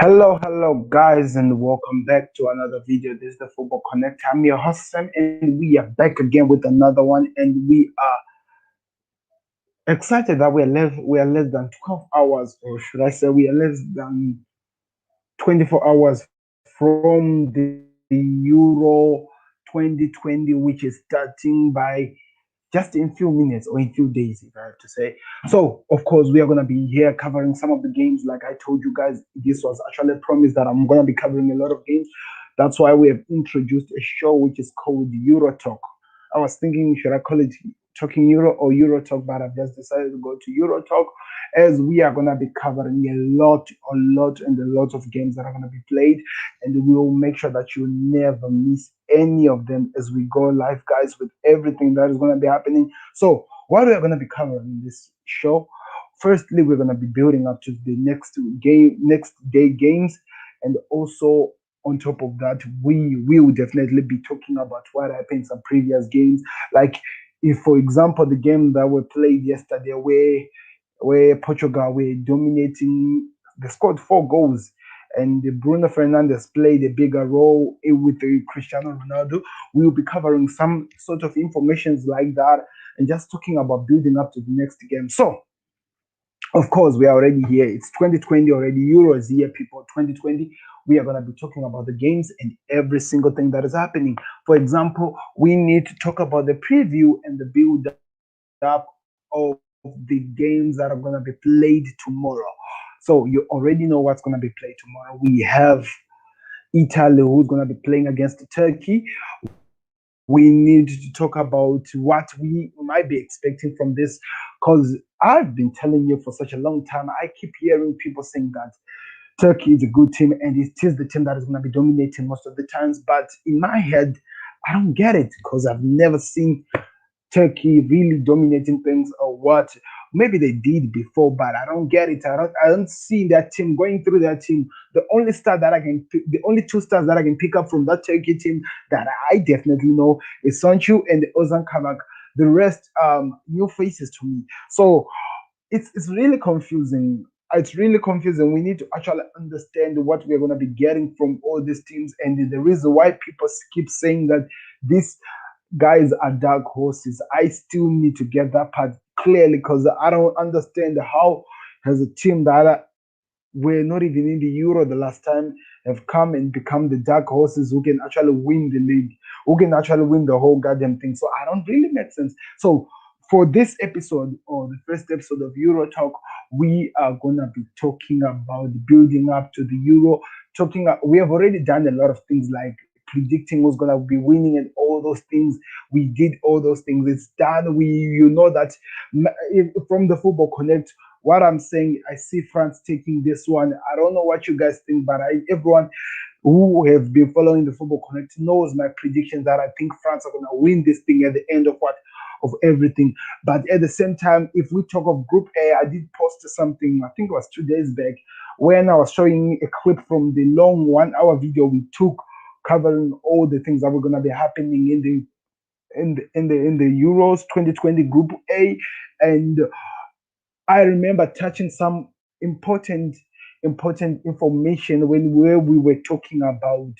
Hello, guys, and welcome back to another video. This is the Football Connect. I'm your host, Sam, and we are back again with another one. And we are excited that we are less than 12 hours, or should I say, we are less than 24 hours from the Euro 2020, which is starting by just in few minutes or in few days, if I have to say. So, of course, we are going to be here covering some of the games. Like I told you guys, this was actually a promise that I'm going to be covering a lot of games. That's why we have introduced a show which is called Euro Talk. I was thinking, should I call it Talking Euro or Euro Talk? But I've just decided to go to Euro Talk as we are going to be covering and a lot of games that are going to be played. And we will make sure that you never miss any of them as we go live, guys, with everything that is going to be happening. So, what we are going to be covering in this show, firstly, we're going to be building up to the next day games, and also on top of that, we will definitely be talking about what happened in some previous games. Like, if, for example, the game that we played yesterday, where Portugal were dominating, they scored 4 goals, and Bruno Fernandes played a bigger role with Cristiano Ronaldo. We will be covering some sort of informations like that and just talking about building up to the next game. So, of course, we are already here. It's 2020 already. Euro is here, people. 2020. We are going to be talking about the games and every single thing that is happening. For example, we need to talk about the preview and the build up of the games that are going to be played tomorrow. So you already know what's going to be played tomorrow. We have Italy, who's going to be playing against Turkey. We need to talk about what we might be expecting from this, because I've been telling you for such a long time. I keep hearing people saying that Turkey is a good team and it is the team that is going to be dominating most of the times. But in my head, I don't get it because I've never seen Turkey really dominating things, or what. Maybe they did before, but I don't get it. I don't see that team going through that team. The only two stars that I can pick up from that Turkey team that I definitely know is Sancho and Ozan Kabak. The rest, new faces to me. So it's really confusing. It's really confusing. We need to actually understand what we're going to be getting from all these teams, and the reason why people keep saying that these guys are dark horses. I still need to get that part clearly, because I don't understand how has a team that were not even in the Euro the last time have come and become the dark horses who can actually win the league, who can actually win the whole goddamn thing. So I don't really make sense. So for this episode, or the first episode of Euro Talk, we are gonna be talking about building up to the Euro. We have already done a lot of things like predicting who's gonna be winning and all those things. We did all those things. It's done. You know that from the Football Connect, what I'm saying, I see France taking this one. I don't know what you guys think, but everyone who have been following the Football Connect knows my predictions that I think France are gonna win this thing at the end of everything. But at the same time, if we talk of Group A, I did post something, I think it was 2 days back, when I was showing a clip from the long 1 hour video we took covering all the things that were gonna be happening in the Euros 2020 Group A. And I remember touching some important information where we were talking about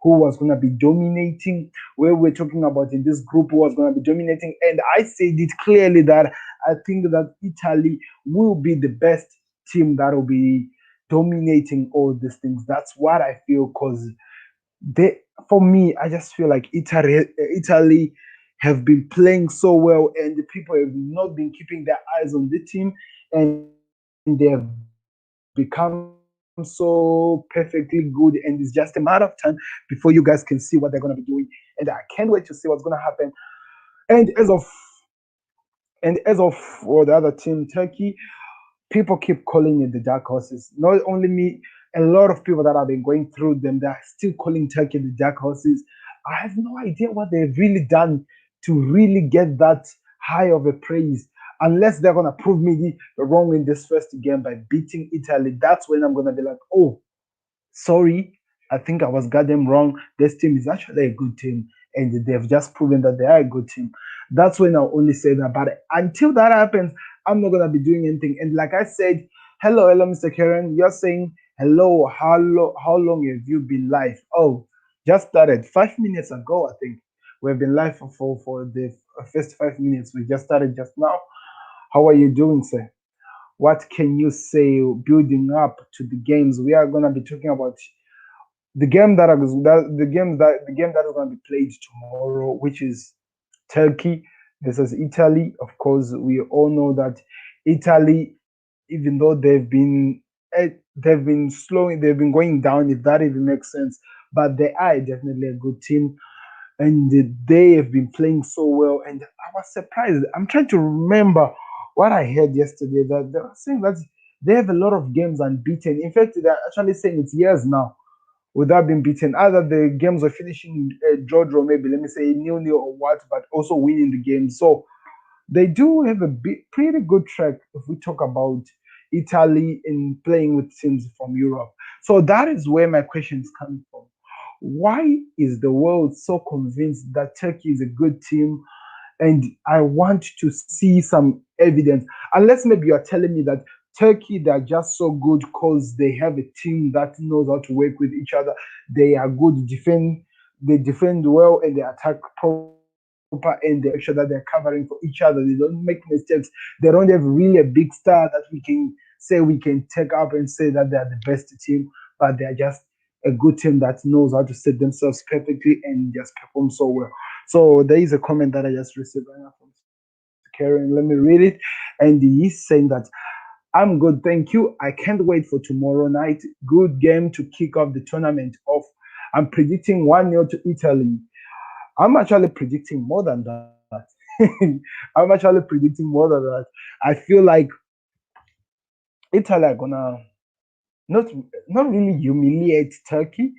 who was going to be dominating, where we're talking about in this group who was going to be dominating. And I said it clearly that I think that Italy will be the best team that will be dominating all these things. That's what I feel, because they, for me, I just feel like Italy have been playing so well, and the people have not been keeping their eyes on the team, and they have become so perfectly good. And it's just a matter of time before you guys can see what they're gonna be doing. And I can't wait to see what's gonna happen. And as of for the other team, Turkey, people keep calling it the dark horses. Not only me, a lot of people that have been going through them, they're still calling Turkey the dark horses. I have no idea what they've really done to really get that high of a praise. Unless they're gonna prove me wrong in this first game by beating Italy, that's when I'm gonna be like, oh, sorry, I think I was goddamn wrong. This team is actually a good team, and they've just proven that they are a good team. That's when I'll only say that. But until that happens, I'm not gonna be doing anything. And like I said, hello, Mr. Karen. You're saying Hello, how long have you been live? Oh, just started 5 minutes ago, I think. We've been live for the first 5 minutes. We just started just now. How are you doing, sir? What can you say building up to the games? We are gonna be talking about the game that is gonna be played tomorrow, which is Turkey versus Italy. Of course, we all know that Italy, even though they've been slowing, they've been going down, if that even makes sense. But they are definitely a good team, and they have been playing so well. And I was surprised. I'm trying to remember what I heard yesterday that they were saying that they have a lot of games unbeaten. In fact, they're actually saying it's years now without being beaten. Either the games were finishing draw, maybe let me say nil or what, but also winning the game. So they do have a pretty good track if we talk about Italy in playing with teams from Europe. So that is where my question is coming from. Why is the world so convinced that Turkey is a good team? And I want to see some evidence. Unless maybe you're telling me that Turkey, they're just so good because they have a team that knows how to work with each other. They are good defend, they defend well and they attack proper and they make sure that they're covering for each other. They don't make mistakes. They don't have really a big star that we can take up and say that they're the best team, but they're just a good team that knows how to set themselves perfectly and just perform so well. So there is a comment that I just received right now from Karen. Let me read it. And he's saying that I'm good, thank you. I can't wait for tomorrow night. Good game to kick off the tournament off. I'm predicting 1-0 to Italy. I'm actually predicting more than that. I'm actually predicting more than that. I feel like Italy are gonna not not really humiliate Turkey.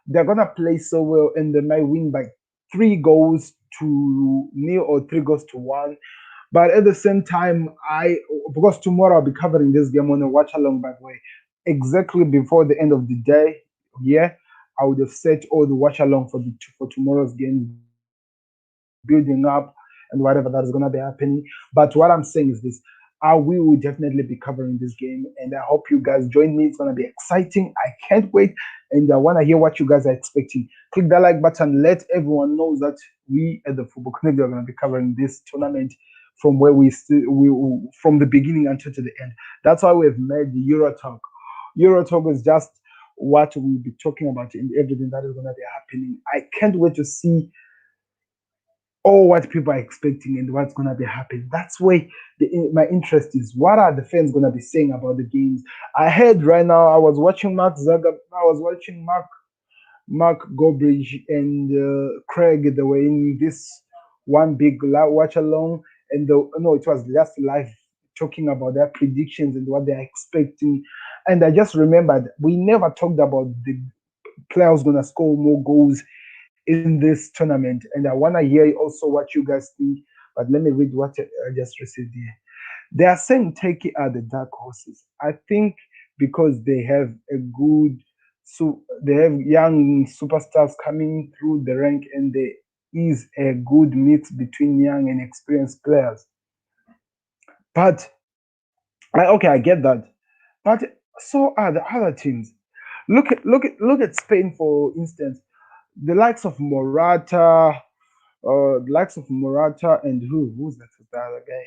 They're gonna play so well and they might win by 3 goals to nil or 3 goals to 1. But at the same time, I because tomorrow I'll be covering this game on a watch along, by the way. Exactly before the end of the day, yeah, I would have set all the watch along for tomorrow's game, building up and whatever that is gonna be happening. But what I'm saying is this: we will definitely be covering this game, and I hope you guys join me. It's gonna be exciting. I can't wait, and I wanna hear what you guys are expecting. Click that like button. Let everyone know that we at the Football Connect are gonna be covering this tournament from where from the beginning until to the end. That's why we've made the Euro Talk. Euro Talk is just what we'll be talking about and everything that is gonna be happening. I can't wait to see all what people are expecting and what's gonna be happening. That's where my interest is. What are the fans gonna be saying about the games? I heard right now. I was watching Mark Zaga. I was watching Mark Gobridge and Craig. They were in this one big watch along, and no, it was just live talking about their predictions and what they're expecting. And I just remembered we never talked about the players gonna score more goals in this tournament, and I wanna hear also what you guys think. But let me read what I just received here. They are saying Turkey are the dark horses. I think because they have a good, so they have young superstars coming through the rank, and there is a good mix between young and experienced players. But okay, I get that. But so are the other teams. Look at Spain for instance. The likes of Morata and who's that the other guy?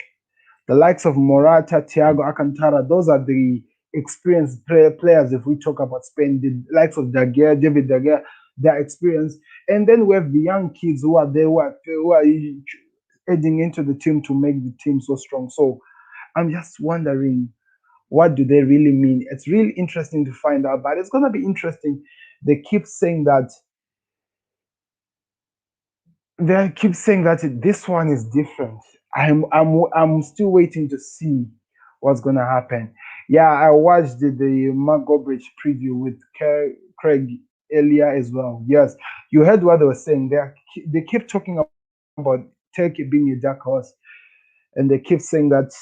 The likes of Morata, Thiago Alcantara, those are the experienced players. If we talk about Spain, the likes of Daguerre, David Daguerre, they're experienced, and then we have the young kids who are there, who are adding into the team to make the team so strong. So I'm just wondering, what do they really mean? It's really interesting to find out, but it's gonna be interesting. They keep saying that this one is different. I'm still waiting to see what's gonna happen. Yeah, I watched the Mark Gobridge preview with Craig earlier as well. Yes, you heard what they were saying. They keep talking about Turkey being a dark horse, and they keep saying that.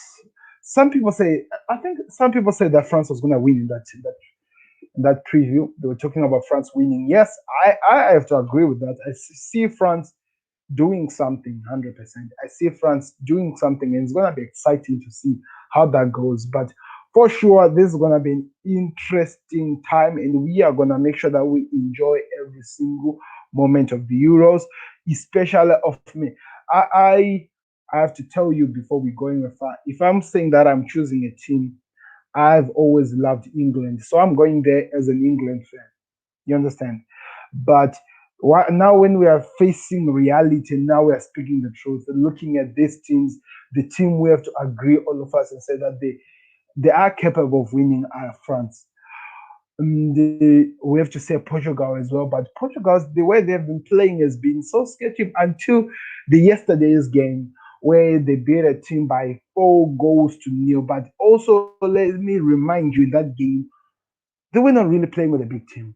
I think some people say that France was gonna win in that preview. They were talking about France winning. Yes, I have to agree with that. I see France doing something 100%. I see France doing something, and it's going to be exciting to see how that goes. But for sure, this is gonna be an interesting time, and we are gonna make sure that we enjoy every single moment of the Euros, especially of me. I I, I have to tell you before we go in far, if I'm saying that I'm choosing a team, I've always loved England, so I'm going there as an England fan. You understand? But now, when we are facing reality, now we are speaking the truth. Looking at these teams, the team we have to agree, all of us, and say that they are capable of winning France. We have to say Portugal as well, but Portugal's the way they've been playing has been so sketchy until the yesterday's game where they beat a team by 4 goals to nil. But also, let me remind you, in that game, they were not really playing with a big team.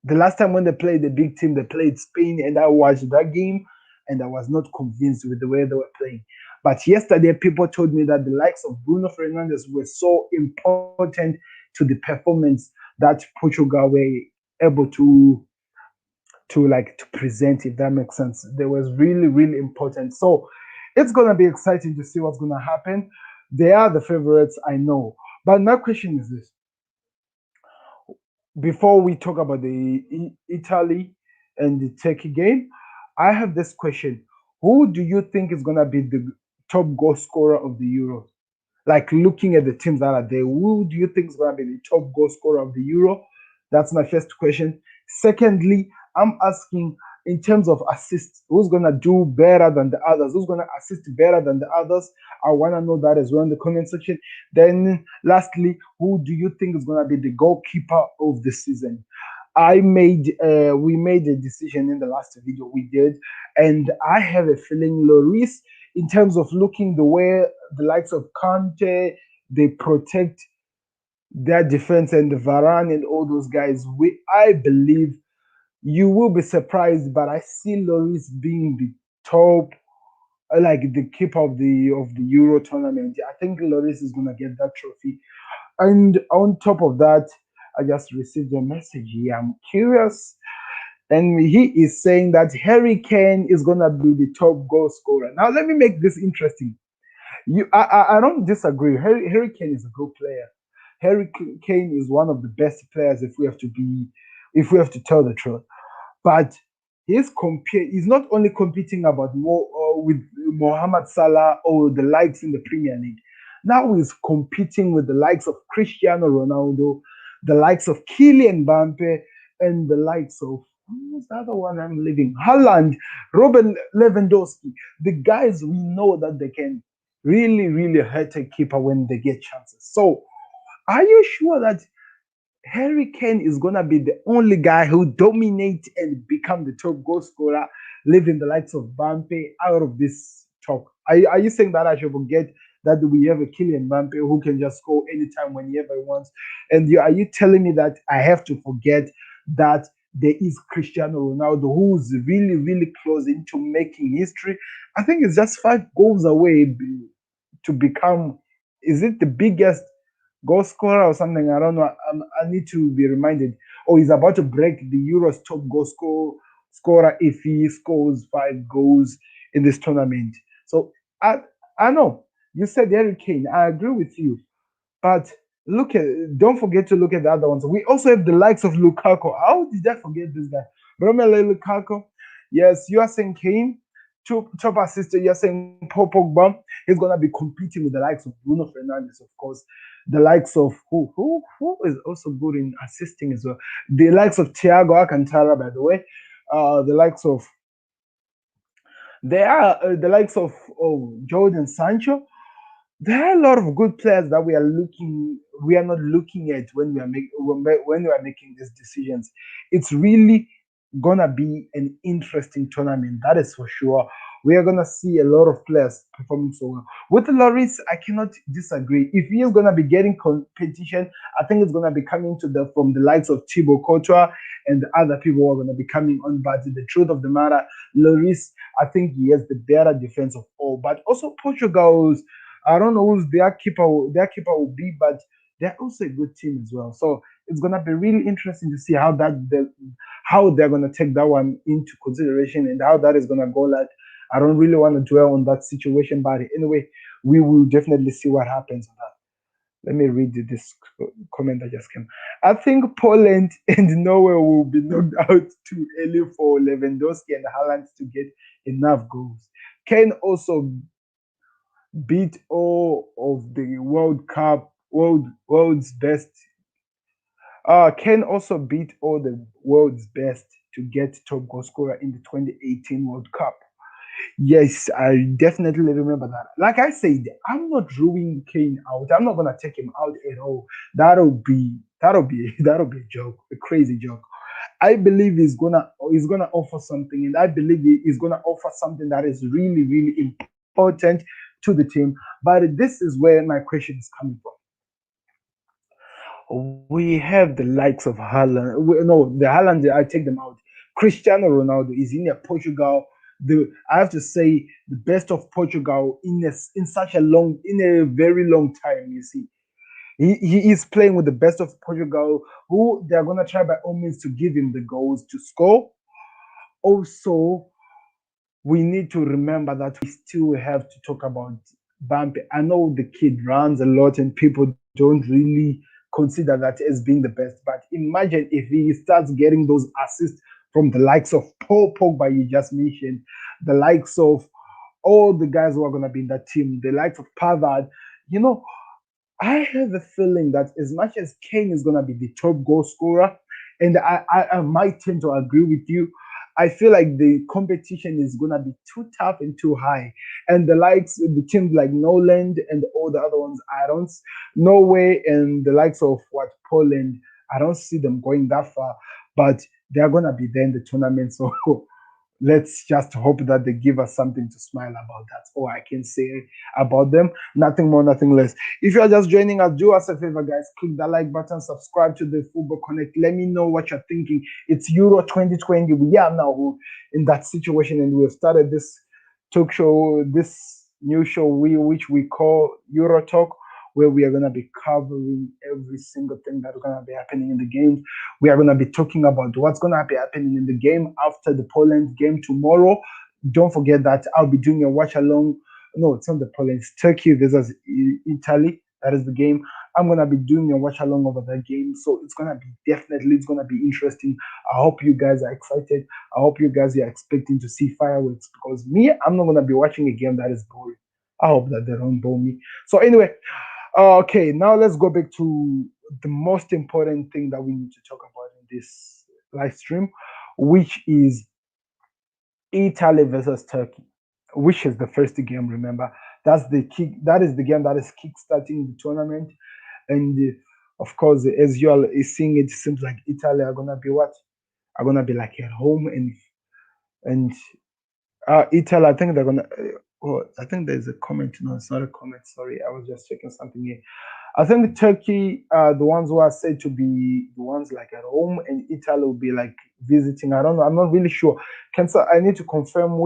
The last time when they played the big team, they played Spain, and I watched that game, and I was not convinced with the way they were playing. But yesterday, people told me that the likes of Bruno Fernandes were so important to the performance that Portugal were able to present, if that makes sense. They was really, really important. So it's gonna be exciting to see what's gonna happen. They are the favorites, I know. But my question is this: before we talk about the Italy and the Turkey game, I have this question. Who do you think is going to be the top goal scorer of the Euro? Like, looking at the teams that are there, who do you think is going to be the top goal scorer of the Euro? That's my first question. Secondly, I'm asking, in terms of assists, who's going to do better than the others? Who's going to assist better than the others? I want to know that as well in the comment section. Then, lastly, who do you think is going to be the goalkeeper of the season? We made a decision in the last video we did, and I have a feeling Lloris, in terms of looking the way the likes of Kante, they protect their defense, and the Varane and all those guys. I believe you will be surprised, but I see Lloris being the top, like the keeper of the Euro tournament. I think Lloris is gonna get that trophy. And on top of that, I just received a message here. I'm curious. And he is saying that Harry Kane is gonna be the top goal scorer. Now let me make this interesting. I don't disagree. Harry Kane is a good player. Harry Kane is one of the best players, if we have to tell the truth. But he's not only competing about more with Mohamed Salah or the likes in the Premier League. Now he's competing with the likes of Cristiano Ronaldo, the likes of Kylian Mbappe, and the likes of, who's the other one I'm leaving? Haaland, Robert Lewandowski. The guys, we know that they can really, really hurt a keeper when they get chances. So, are you sure that Harry Kane is gonna be the only guy who dominate and become the top goal scorer, leaving the likes of Mbappe out of this talk? Are you saying that I should forget that we have a Kylian Mbappe who can just score anytime, whenever he wants? And are you telling me that I have to forget that there is Cristiano Ronaldo who's really, really close into making history? I think it's just 5 goals away to become. Is it the biggest goal scorer or something? I don't know. I need to be reminded. Or he's about to break the Euros top scorer if he scores 5 goals in this tournament. So I know you said Harry Kane. I agree with you, but don't forget to look at the other ones. We also have the likes of Lukaku. How did I forget this guy? Romelu Lukaku. Yes, you are saying Kane, top assist. You're saying Paul Pogba. He's gonna be competing with the likes of Bruno Fernandes, of course. The likes of who is also good in assisting as well. The likes of Thiago Alcantara, by the way. The likes of the likes of Jordan Sancho. There are a lot of good players that we are not looking at when we are making these decisions. It's really gonna be an interesting tournament, that is for sure. We are gonna see a lot of players performing so well. With Loris, I cannot disagree. If he is gonna be getting competition, I think it's gonna be coming to the from the likes of Thibaut Courtois and the other people who are gonna be coming on. But the truth of the matter, Loris, I think he has the better defense of all. But also Portugal's, I don't know who's their keeper will be, but they're also a good team as well. So it's gonna be really interesting to see how they're gonna take that one into consideration and how that is gonna go. Like, I don't really want to dwell on that situation, but anyway, we will definitely see what happens on that. Let me read this comment that just came. I think Poland and Norway will be knocked out too early for Lewandowski and Haaland to get enough goals. Kane also beat all of the world's best. Kane also beat all the world's best to get top goal scorer in the 2018 World Cup. Yes, I definitely remember that. Like I said, I'm not ruling Kane out. I'm not gonna take him out at all. That'll be a joke, a crazy joke. I believe he's gonna offer something, and I believe he's gonna offer something that is really really important to the team. But this is where my question is coming from. We have the likes of Haaland. No, the Haaland, I take them out. Cristiano Ronaldo is in Portugal. I have to say the best of Portugal in such a in a very long time. You see, he is playing with the best of Portugal, who they are gonna try by all means to give him the goals to score. Also, we need to remember that we still have to talk about Bampi. I know the kid runs a lot and people don't really consider that as being the best, but imagine if he starts getting those assists from the likes of Paul Pogba you just mentioned, the likes of all the guys who are going to be in that team, the likes of Pavard. You know, I have a feeling that as much as Kane is going to be the top goal scorer, and I might tend to agree with you, I feel like the competition is going to be too tough and too high. And the teams like Noland and all the other ones, Norway and the likes of Poland, I don't see them going that far, but they're going to be there in the tournament. So let's just hope that they give us something to smile about. That's all I can say about them. Nothing more, nothing less. If you are just joining us, do us a favor, guys. Click the like button, subscribe to the Football Connect. Let me know what you're thinking. It's Euro 2020. We are now in that situation, and we've started this talk show, this new show which we call Euro Talk, where we are going to be covering every single thing that's going to be happening in the games. We are going to be talking about what's going to be happening in the game after the Poland game tomorrow. Don't forget that I'll be doing a watch along. No, it's not the Poland. It's Turkey versus Italy. That is the game. I'm gonna be doing a watch along over that game, so it's gonna be interesting. I hope you guys are excited. I hope you guys are expecting to see fireworks because me, I'm not gonna be watching a game that is boring. I hope that they don't bore me. So anyway, okay, now let's go back to the most important thing that we need to talk about in this live stream, which is Italy versus Turkey, which is the first game. Remember, that's the kick. That is the game that is kick-starting the tournament, and of course, as you all is seeing, it seems like Italy are gonna be what? Are gonna be like at home and Italy. I think they're gonna. Oh, I think there's a comment. No, it's not a comment. Sorry, I was just checking something here. I think Turkey are the ones who are said to be the ones like at home, and Italy will be like visiting. I don't know. I'm not really sure. I need to confirm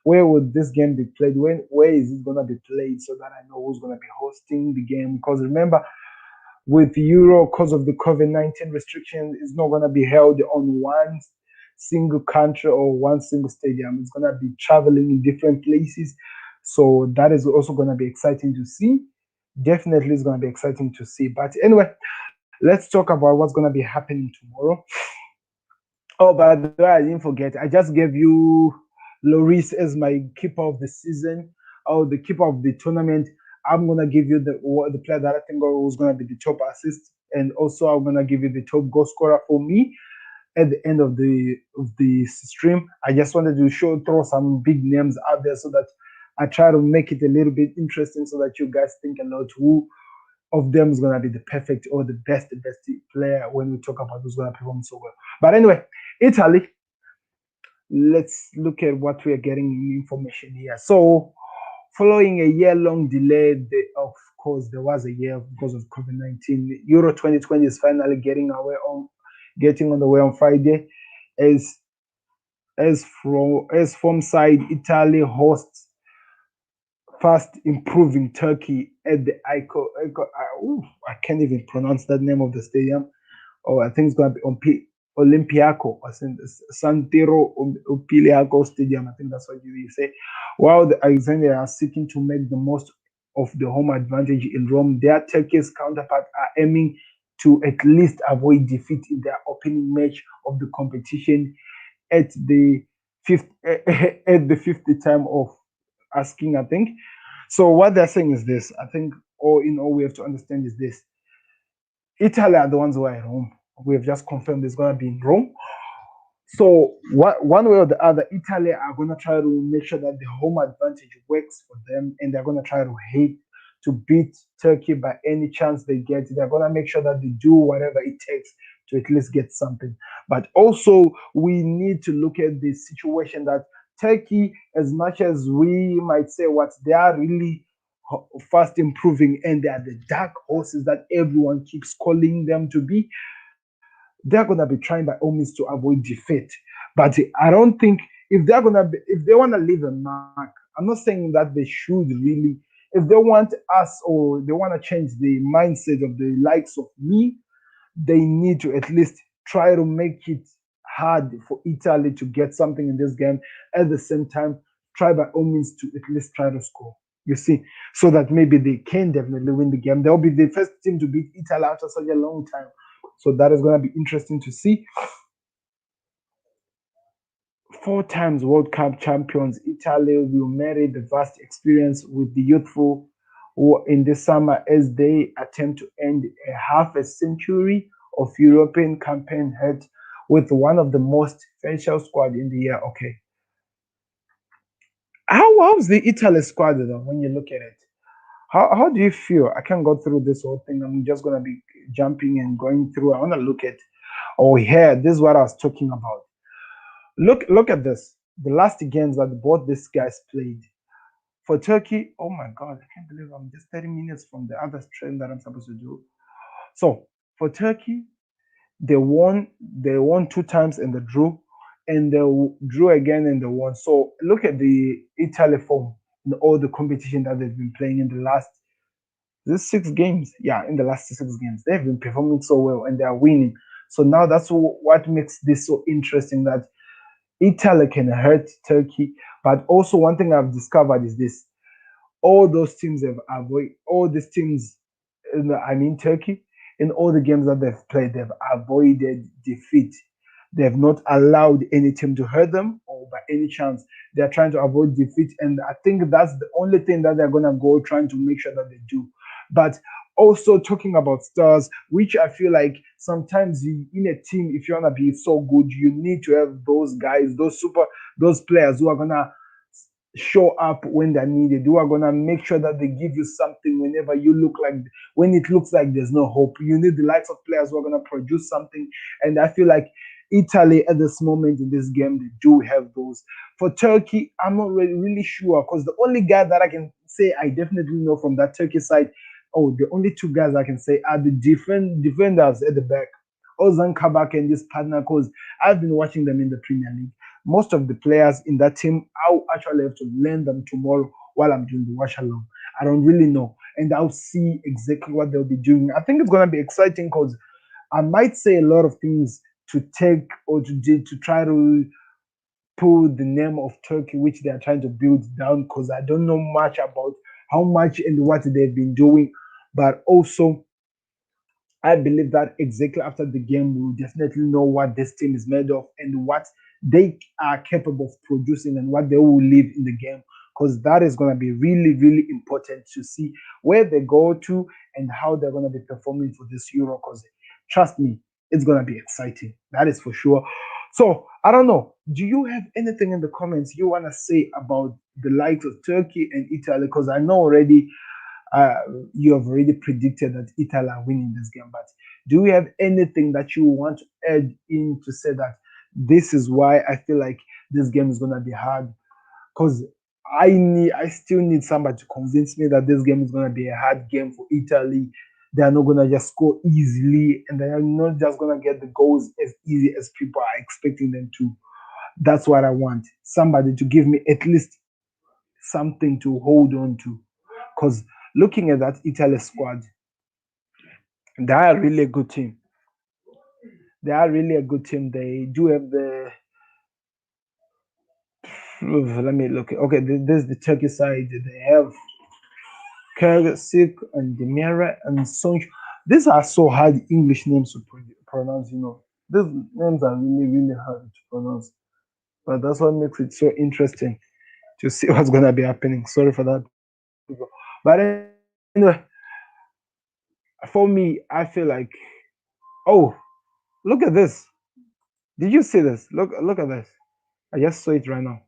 where would this game be played? Where is it gonna be played so that I know who's gonna be hosting the game? Because remember, with Euro, because of the COVID-19 restrictions, it's not gonna be held on one single country or one single stadium. It's gonna be traveling in different places. So that is also gonna be exciting to see. Definitely it's going to be exciting to see. But anyway, let's talk about what's going to be happening tomorrow. Oh, by the way, I didn't forget. I just gave you Loris as my keeper of the season, or the keeper of the tournament. I'm gonna give you the player that I think was gonna be the top assist, and also I'm gonna give you the top goal scorer for me at the end of the stream. I just wanted to throw some big names out there so that I try to make it a little bit interesting so that you guys think a lot who of them is gonna be the perfect or the best player when we talk about who's gonna perform so well. But anyway, Italy, let's look at what we are getting in information here. So following a year-long delay, of course, there was a year because of COVID-19. Euro 2020 is finally getting on the way on Friday, as from side Italy hosts fast improving Turkey at the I can't even pronounce that name of the stadium. Oh, I think it's going to be on Olimpiaco, I think Santiro Olimpiaco Stadium. I think that's what you say. While the Alexandria are seeking to make the most of the home advantage in Rome. Their Turkish counterparts are aiming to at least avoid defeat in their opening match of the competition at the fifth at the 50th time of asking, I think. So what they're saying is this. I think all in all we have to understand is this. Italy are the ones who are at home. We have just confirmed it's gonna be in Rome. So one way or the other, Italy are going to try to make sure that the home advantage works for them, and they're going to try to hate to beat Turkey by any chance they get. They're going to make sure that they do whatever it takes to at least get something. But also, we need to look at the situation that Turkey, as much as we might say what they are really fast improving, and they are the dark horses that everyone keeps calling them to be, they're gonna be trying by all means to avoid defeat. But I don't think if they wanna leave a mark, I'm not saying that they should really. If they want us or they wanna change the mindset of the likes of me, they need to at least try to make it hard for Italy to get something in this game. At the same time, try by all means to at least try to score. You see, so that maybe they can definitely win the game. They'll be the first team to beat Italy after such a long time. So that is going to be interesting to see. Four times World Cup champions, Italy will marry the vast experience with the youthful who in this summer as they attempt to end a half a century of European campaign head with one of the most essential squad in the year. Okay. How's the Italy squad though when you look at it? How do you feel? I can't go through this whole thing. I'm just gonna be jumping and going through. I wanna look at oh yeah, this is what I was talking about. Look at this. The last games that both these guys played. For Turkey, oh my god, I can't believe I'm just 30 minutes from the other stream that I'm supposed to do. So for Turkey, they won two times and they drew, and they drew again and they won. So look at the Italy form in all the competition that they've been playing in the last these 6 games. Yeah, in the last 6 games, they've been performing so well and they are winning. So now that's what makes this so interesting that Italy can hurt Turkey. But also, one thing I've discovered is this: all those teams have avoid all these teams. I mean, Turkey in all the games that they've played, they've avoided defeat. They have not allowed any team to hurt them, or by any chance, they're trying to avoid defeat. And I think that's the only thing that they're gonna go trying to make sure that they do. But also talking about stars, which I feel like sometimes in a team, if you wanna be so good, you need to have those guys, those players who are gonna show up when they're needed, who are gonna make sure that they give you something whenever you look like when it looks like there's no hope. You need the likes of players who are gonna produce something, and I feel like Italy at this moment in this game they do have those. For Turkey, I'm not really sure because the only guy that I can say I definitely know from that Turkey side, oh, the only two guys I can say are the defenders at the back, Ozan Kabak and this partner. Because I've been watching them in the Premier League. Most of the players in that team, I'll actually have to learn them tomorrow while I'm doing the watch along. I don't really know, and I'll see exactly what they'll be doing. I think it's gonna be exciting because I might say a lot of things to take or to do to try to pull the name of Turkey, which they are trying to build down, because I don't know much about how much and what they've been doing. But also, I believe that exactly after the game, we'll definitely know what this team is made of and what they are capable of producing and what they will leave in the game. Because that is going to be really, really important to see where they go to and how they're going to be performing for this Euro. Because trust me, it's going to be exciting. That is for sure. So I don't know. Do you have anything in the comments you want to say about the likes of Turkey and Italy? Because I know already uh, you have already predicted that Italy are winning this game. But do you have anything that you want to add in to say that this is why I feel like this game is gonna be hard? Because I still need somebody to convince me that this game is gonna be a hard game for Italy. They are not gonna just score easily, and they are not just gonna get the goals as easy as people are expecting them to. That's what I want. Somebody to give me at least something to hold on to. Because looking at that Italy squad, they are really a good team. They are really a good team. They do have the. Let me look. Okay, this is the Turkey side. They have 𝐇𝐎𝐔𝐑𝐒 and Demira and Sonj. These are so hard English names to pronounce. These names are really, really hard to pronounce. But that's what makes it so interesting to see what's gonna be happening. Sorry for that, people. But anyway, for me, I feel like, oh, look at this. Did you see this? Look at this. I just saw it right now.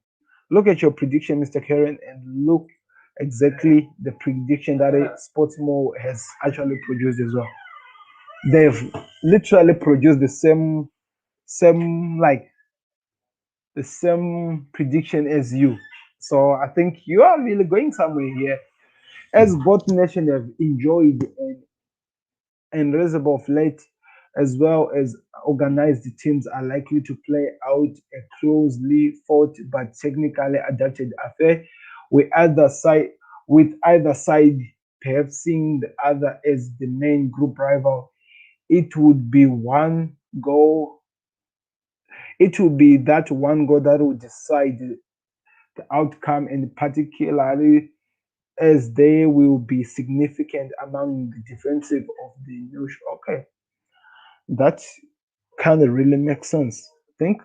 Look at your prediction, Mr. Karen, and look exactly the prediction that a Sportsmo has actually produced as well. They've literally produced the same prediction as you. So I think you are really going somewhere here. As both nations have enjoyed and Reservoir of late, as well as organized teams, are likely to play out a closely fought but technically adapted affair, with either side with either side perhaps seeing the other as the main group rival. It would be one goal. It would be that one goal that would decide the outcome, and particularly as they will be significant among the defensive of the nation. Okay, that kind of really makes sense. I think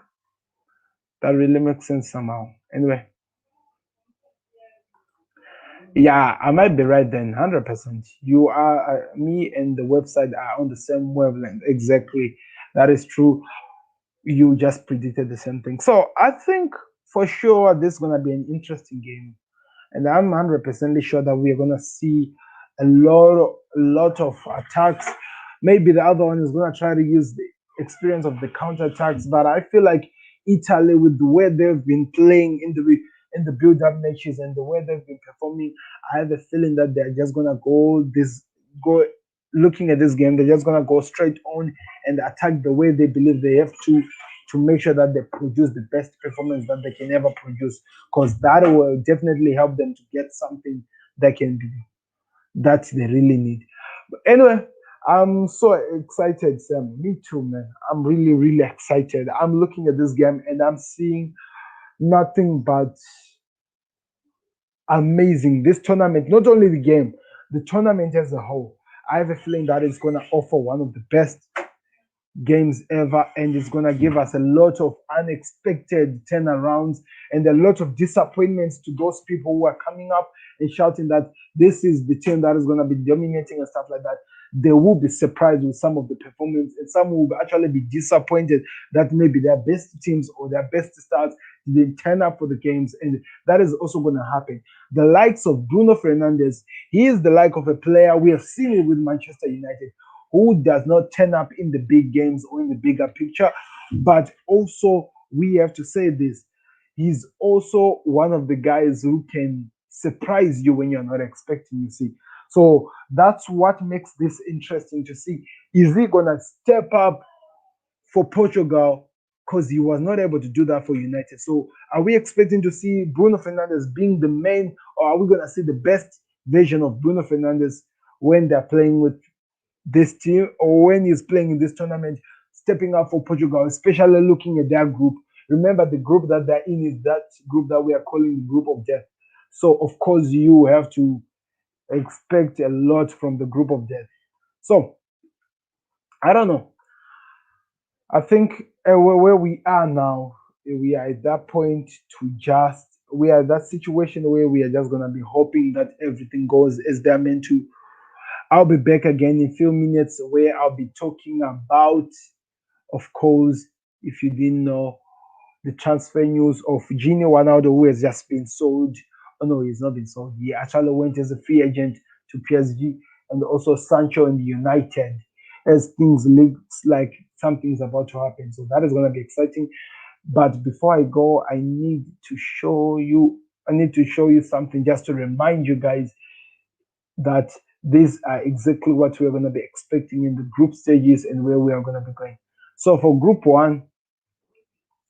that really makes sense somehow. Anyway, yeah, I might be right then. 100%. You are, me and the website are on the same wavelength. Exactly. That is true. You just predicted the same thing. So I think for sure this is going to be an interesting game. And I'm 100% sure that we're gonna see a lot of attacks. Maybe the other one is gonna try to use the experience of the counter attacks, but I feel like Italy, with the way they've been playing in the build-up matches and the way they've been performing, I have a feeling that they're just gonna go looking at this game. They're just gonna go straight on and attack the way they believe they have to make sure that they produce the best performance that they can ever produce, because that will definitely help them to get something that can be that they really need. But anyway, I'm so excited, Sam. Me too, man. I'm really, really excited. I'm looking at this game and I'm seeing nothing but amazing. This tournament, not only the game, the tournament as a whole. I have a feeling that it's going to offer one of the best games ever, and it's going to give us a lot of unexpected turnarounds and a lot of disappointments to those people who are coming up and shouting that this is the team that is going to be dominating and stuff like that. They will be surprised with some of the performance, and some will actually be disappointed that maybe their best teams or their best stars didn't turn up for the games, and that is also going to happen. The likes of Bruno Fernandes, he is the like of a player we have seen it with Manchester United, who does not turn up in the big games or in the bigger picture. But also, we have to say this, he's also one of the guys who can surprise you when you're not expecting to see. So that's what makes this interesting to see. Is he going to step up for Portugal, because he was not able to do that for United? So are we expecting to see Bruno Fernandes being the main, or are we going to see the best version of Bruno Fernandes when they're playing with this team, or when he's playing in this tournament, stepping up for Portugal, especially looking at their group? Remember, the group that they're in is that group that we are calling the group of death. So, of course, you have to expect a lot from the group of death. So, I don't know. I think where we are now, we are at that point we are at that situation where we are just going to be hoping that everything goes as they're meant to. I'll be back again in a few minutes where I'll be talking about, of course, if you didn't know, the transfer news of Gini Ronaldo, who has just been sold. Oh no, he's not been sold. He actually went as a free agent to PSG, and also Sancho in the United, as things looks like something's about to happen. So that is going to be exciting. But before I go, I need to show you something just to remind you guys that these are exactly what we're going to be expecting in the group stages and where we are going to be going. So for group one,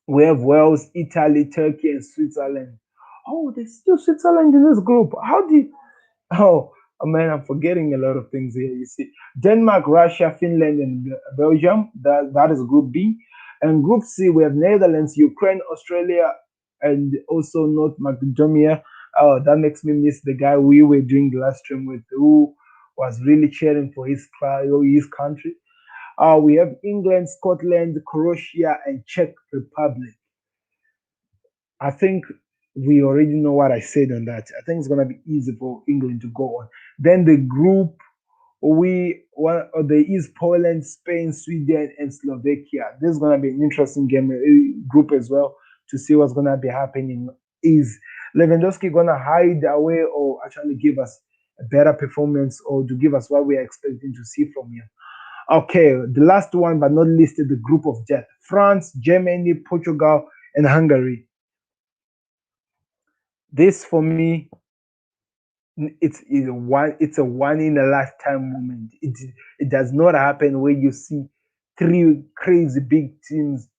we have Wales, Italy, Turkey, and Switzerland. Oh, there's still Switzerland in this group. How do you, oh, man, I'm forgetting a lot of things here. You see, Denmark, Russia, Finland, and Belgium. That is Group B. And Group C, we have Netherlands, Ukraine, Australia, and also North Macedonia. Oh, that makes me miss the guy we were doing the last stream with, who was really cheering for his country. We have England, Scotland, Croatia, and Czech Republic. I think we already know what I said on that. I think it's gonna be easy for England to go on. Then the group there is Poland, Spain, Sweden, and Slovakia. This is gonna be an interesting game group as well to see what's gonna be happening. Is Lewandowski gonna hide away or actually give us a better performance or to give us what we are expecting to see from him? Okay, the last one but not listed, the group of death: France, Germany, Portugal, and Hungary. This for me, it's a one in a lifetime moment. It does not happen where you see three crazy big teams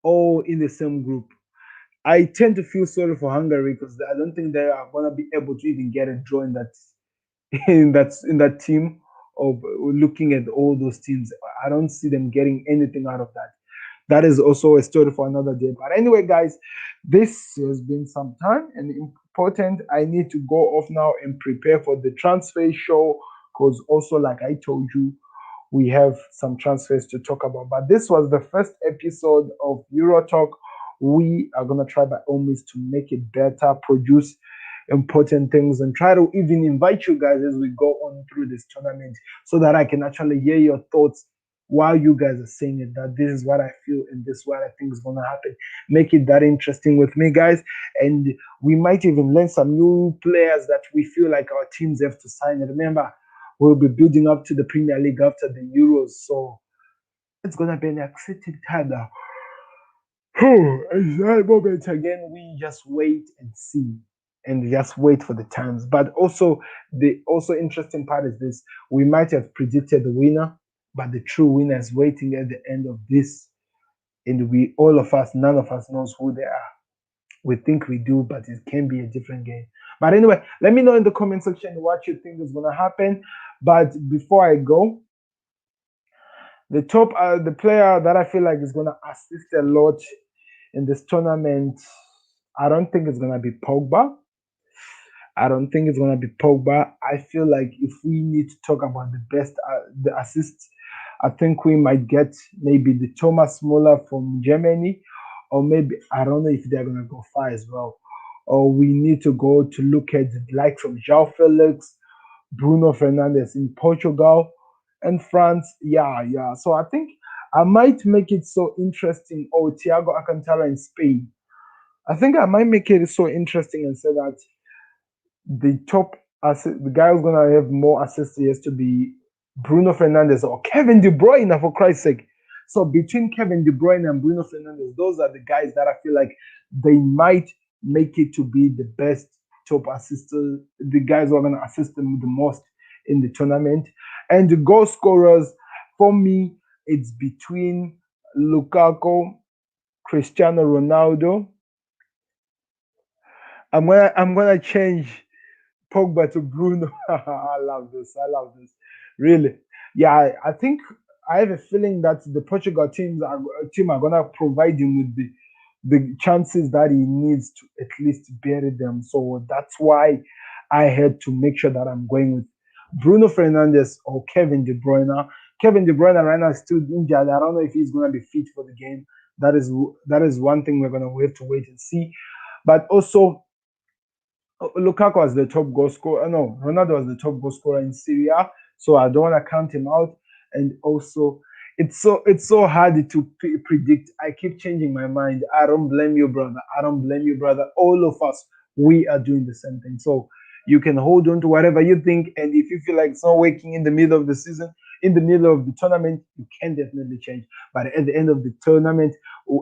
all in the same group. I tend to feel sorry for Hungary because I don't think they are gonna be able to even get a draw in that in that team of looking at all those teams. I don't see them getting anything out of that. That is also a story for another day. But anyway, guys, this has been some time and important. I need to go off now and prepare for the transfer show because also, like I told you, we have some transfers to talk about. But this was the first episode of Euro Talk. We are gonna try by all means to make it better, produce important things, and try to even invite you guys as we go on through this tournament so that I can actually hear your thoughts while you guys are saying it, that this is what I feel and this is what I think is gonna happen. Make it that interesting with me, guys. And we might even learn some new players that we feel like our teams have to sign. And remember, we'll be building up to the Premier League after the Euros. So it's gonna be an exciting time now. At that moment again, we just wait and see and just wait for the times. But also the also interesting part is this: we might have predicted the winner, but the true winner is waiting at the end of this. And we all of us, none of us knows who they are. We think we do, but it can be a different game. But anyway, let me know in the comment section what you think is gonna happen. But before I go, the player that I feel like is gonna assist a lot in this tournament, I don't think it's gonna be Pogba. I don't think it's gonna be Pogba. I feel like if we need to talk about the assists, I think we might get maybe the Thomas Muller from Germany, or maybe I don't know if they're gonna go far as well. Or we need to go to look at the like from João Felix, Bruno Fernandes in Portugal, and France. Yeah, yeah. So I think I might make it so interesting. Oh, Thiago Alcantara in Spain. I think I might make it so interesting and say that the guy who's gonna have more assists has to be Bruno Fernandes or Kevin De Bruyne, for Christ's sake. So between Kevin De Bruyne and Bruno Fernandes, those are the guys that I feel like they might make it to be the best top assisters, the guys who are gonna assist them the most in the tournament. And the goal scorers, for me, it's between Lukaku, Cristiano Ronaldo. I'm gonna change Pogba to Bruno. I love this. I love this. Really. Yeah, I think I have a feeling that the Portugal team are gonna provide him with the chances that he needs to at least bury them. So that's why I had to make sure that I'm going with Bruno Fernandes or Kevin De Bruyne. Kevin De Bruyne right now is still injured. I don't know if he's gonna be fit for the game. That is one thing we're gonna have to wait and see. But also Lukaku was the top goal scorer. No, Ronaldo was the top goal scorer in Syria, so I don't want to count him out. And also, it's so hard to predict. I keep changing my mind. I don't blame you, brother. I don't blame you, brother. All of us, we are doing the same thing. So you can hold on to whatever you think, and if you feel like it's not working in the middle of the season, in the middle of the tournament, you can definitely change. But at the end of the tournament,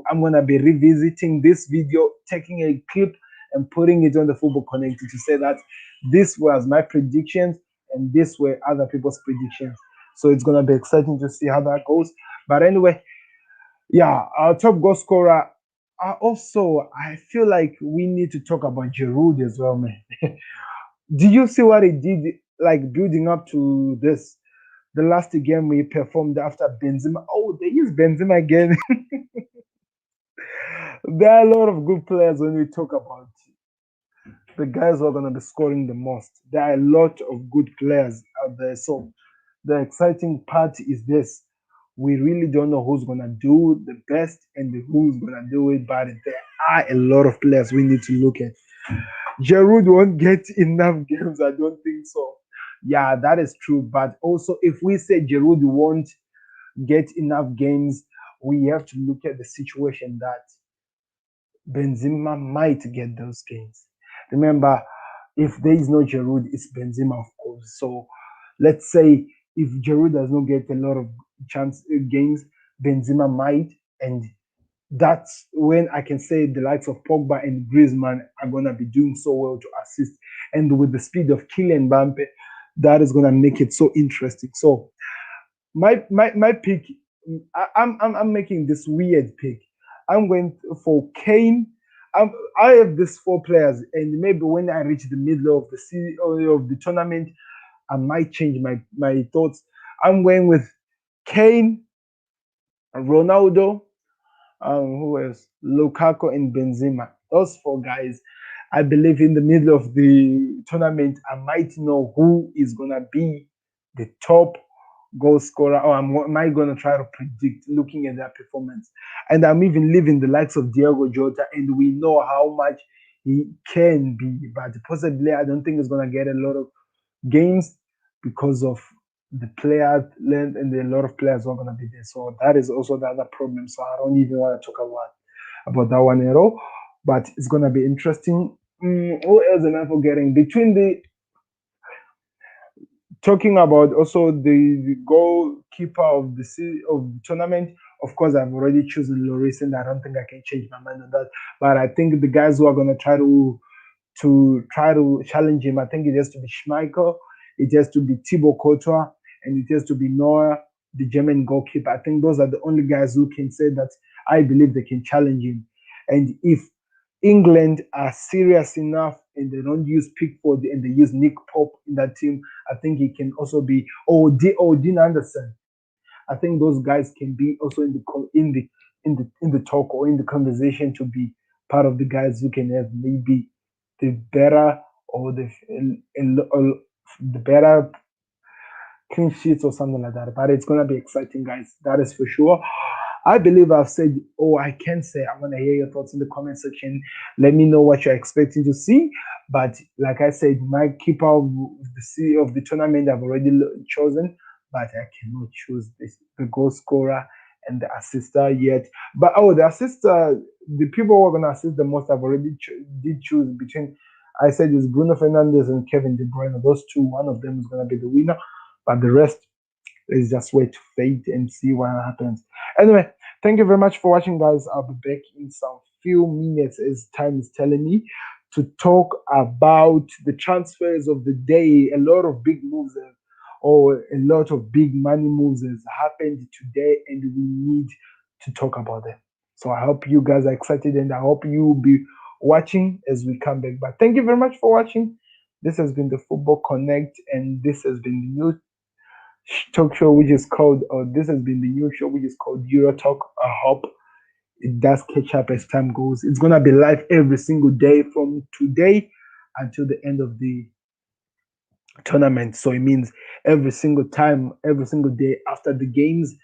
I'm gonna be revisiting this video, taking a clip and putting it on the Football Connected to say that this was my predictions and this were other people's predictions. So it's gonna be exciting to see how that goes. But anyway, yeah, our top goal scorer. Also, I feel like we need to talk about Giroud as well, man. Do you see what he did, like building up to this? The last game we performed after Benzema. Oh, they use Benzema again. There are a lot of good players when we talk about the guys who are going to be scoring the most. There are a lot of good players out there. So the exciting part is this. We really don't know who's going to do the best and who's going to do it, but there are a lot of players we need to look at. Giroud won't get enough games. I don't think so. Yeah, that is true. But also, if we say Giroud won't get enough games, we have to look at the situation that Benzema might get those games. Remember, if there is no Giroud, it's Benzema, of course. So let's say if Giroud does not get a lot of games, Benzema might, and that's when I can say the likes of Pogba and Griezmann are gonna be doing so well to assist, and with the speed of Kylian Mbappe, that is gonna make it so interesting. So my pick, I'm making this weird pick. I'm going for Kane. I have these 4 players, and maybe when I reach the middle of the tournament, I might change my thoughts. I'm going with Kane, Ronaldo, who else? Lukaku and Benzema. Those 4 guys. I believe in the middle of the tournament, I might know who is gonna be the top goal scorer, or am I going to try to predict looking at their performance? And I'm even leaving the likes of Diogo Jota, and we know how much he can be, but possibly I don't think he's going to get a lot of games because of the player length, and a lot of players are going to be there. So that is also the other problem. So I don't even want to talk about that one at all, but it's going to be interesting. Who else am I forgetting? Talking about also the goalkeeper of the tournament, of course, I've already chosen Lloris, and I don't think I can change my mind on that. But I think the guys who are going to try to challenge him, I think it has to be Schmeichel, it has to be Thibaut Courtois, and it has to be Neuer, the German goalkeeper. I think those are the only guys who can say that I believe they can challenge him. And if England are serious enough and they don't use Pickford and they use Nick Pope in that team, I think it can also be Dean Anderson. I think those guys can be also in the talk or in the conversation to be part of the guys who can have maybe the better or the better clean sheets or something like that. But it's gonna be exciting, guys. That is for sure. I believe I've said all I can say. I want to hear your thoughts in the comment section. Let me know what you're expecting to see. But like I said, my keeper of the tournament I've already chosen, but I cannot choose the goal scorer and the assister yet. But the assister, the people who are going to assist the most, I've already did choose between. I said it's Bruno Fernandes and Kevin De Bruyne. Those two, one of them is going to be the winner, but the rest, let's just wait to fate and see what happens. Anyway, thank you very much for watching, guys. I'll be back in some few minutes, as time is telling me, to talk about the transfers of the day. A lot of big moves or a lot of big money moves has happened today, and we need to talk about them. So I hope you guys are excited, and I hope you will be watching as we come back. But thank you very much for watching. This has been the Football Connect, and this has been the new talk show which is called, this has been the new show which is called Euro Talk. I hope it does catch up as time goes. It's gonna be live every single day from today until the end of the tournament. So it means every single time, every single day after the games,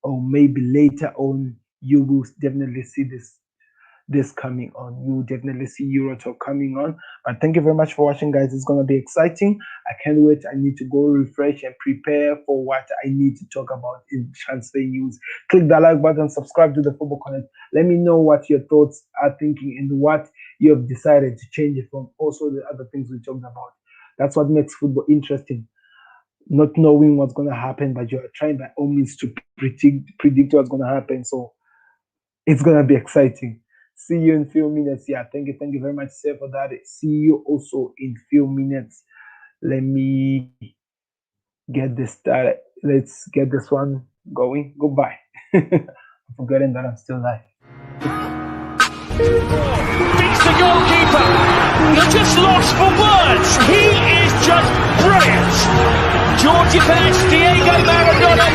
or maybe later on, you will definitely see this coming on. You will definitely see Euro Talk coming on. But thank you very much for watching, guys. It's going to be exciting. I can't wait. I need to go refresh and prepare for what I need to talk about in transfer news. Click the like button, subscribe to the Football Connect. Let me know what your thoughts are thinking and what you have decided to change it from also the other things we talked about. That's what makes football interesting. Not knowing what's going to happen, but you're trying by all means to predict what's going to happen. So it's going to be exciting. See you in few minutes. Yeah, thank you very much, sir, for that. See you also in few minutes. Let me get this started. Let's get this one going. Goodbye. I'm forgetting that I'm still live. Beats the goalkeeper. You're just lost for words. He is just brilliant. Georgie Best, Diego Maradona.